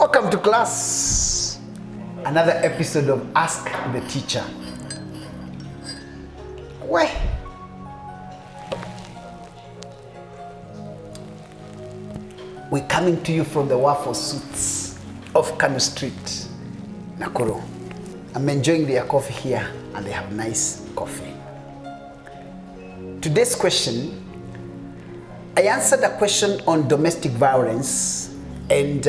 Welcome to class. Another episode of Ask the Teacher. Why? We're coming to you from the Waffle Suits of Kano Street, Nakuru. I'm enjoying their coffee here and they have nice coffee. Today's question, I answered a question on domestic violence and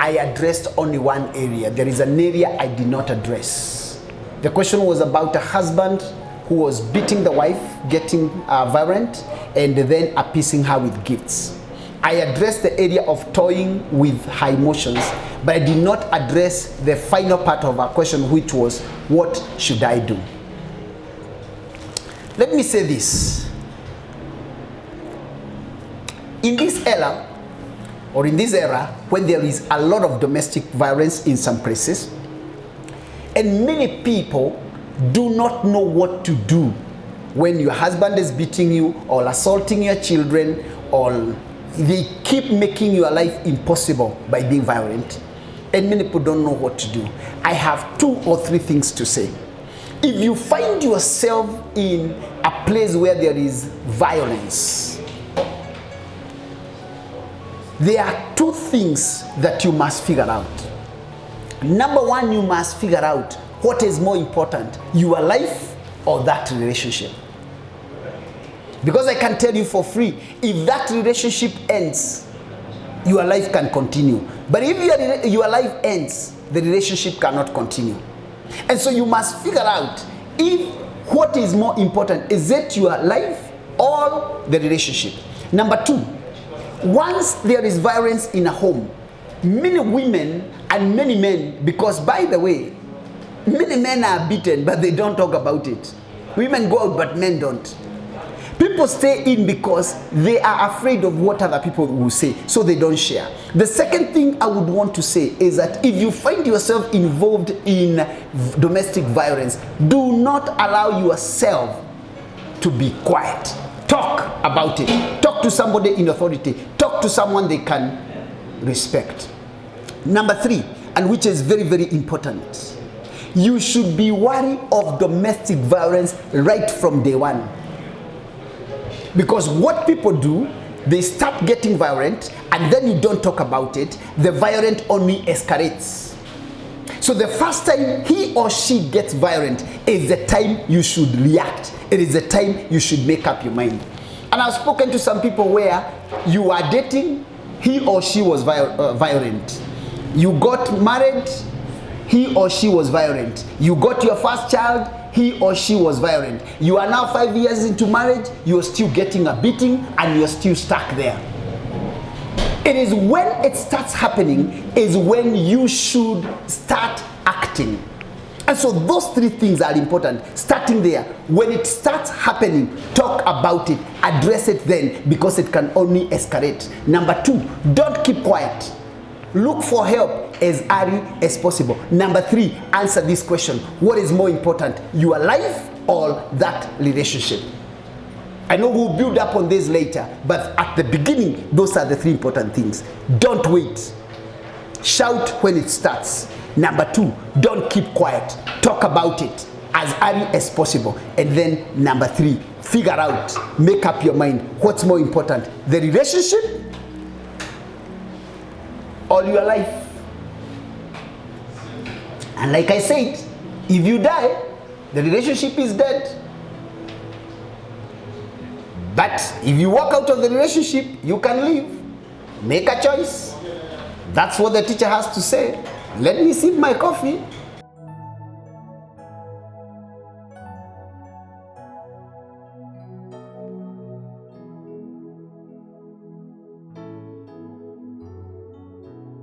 I addressed only one area. There is an area I did not address. The question was about a husband who was beating the wife, getting violent, and then appeasing her with gifts. I addressed the area of toying with her emotions, but I did not address the final part of our question, which was, what should I do? Let me say this. In this era, when there is a lot of domestic violence in some places, and many people do not know what to do when your husband is beating you or assaulting your children, or they keep making your life impossible by being violent, and many people don't know what to do. I have 2 or 3 things to say. If you find yourself in a place where there is violence, there are 2 things that you must figure out. Number 1, you must figure out what is more important, your life or that relationship. Because I can tell you for free, if that relationship ends, your life can continue. But if your life ends, the relationship cannot continue. And so you must figure out if what is more important, is it your life or the relationship? Number 2, once there is violence in a home, many women and many men, because by the way, many men are beaten but they don't talk about it. Women go out but men don't. People stay in because they are afraid of what other people will say, so they don't share. The second thing I would want to say is that if you find yourself involved in domestic violence, do not allow yourself to be quiet. Talk about it. Talk to somebody in authority. Talk to someone they can respect. Number 3, and which is very, very important, you should be wary of domestic violence right from day one. Because what people do, they start getting violent and then you don't talk about it. The violence only escalates. So the first time he or she gets violent is the time you should react. It is the time you should make up your mind. And I've spoken to some people where you are dating, he or she was violent. You got married, he or she was violent. You got your first child, he or she was violent. You are now 5 years into marriage, you're still getting a beating and you're still stuck there. It is when it starts happening is when you should start acting. And so those 3 things are important. Starting there. When it starts happening, talk about it. Address it then, because it can only escalate. Number 2, don't keep quiet. Look for help as early as possible. Number 3, answer this question. What is more important, your life or that relationship? I know we'll build up on this later, but at the beginning, those are the 3 important things. Don't wait. Shout when it starts. Number 2, don't keep quiet. Talk about it as early as possible. And then number 3, figure out, make up your mind. What's more important, the relationship or your life? And like I said, if you die, the relationship is dead. But if you walk out of the relationship, you can leave. Make a choice. That's what the teacher has to say. Let me sip my coffee.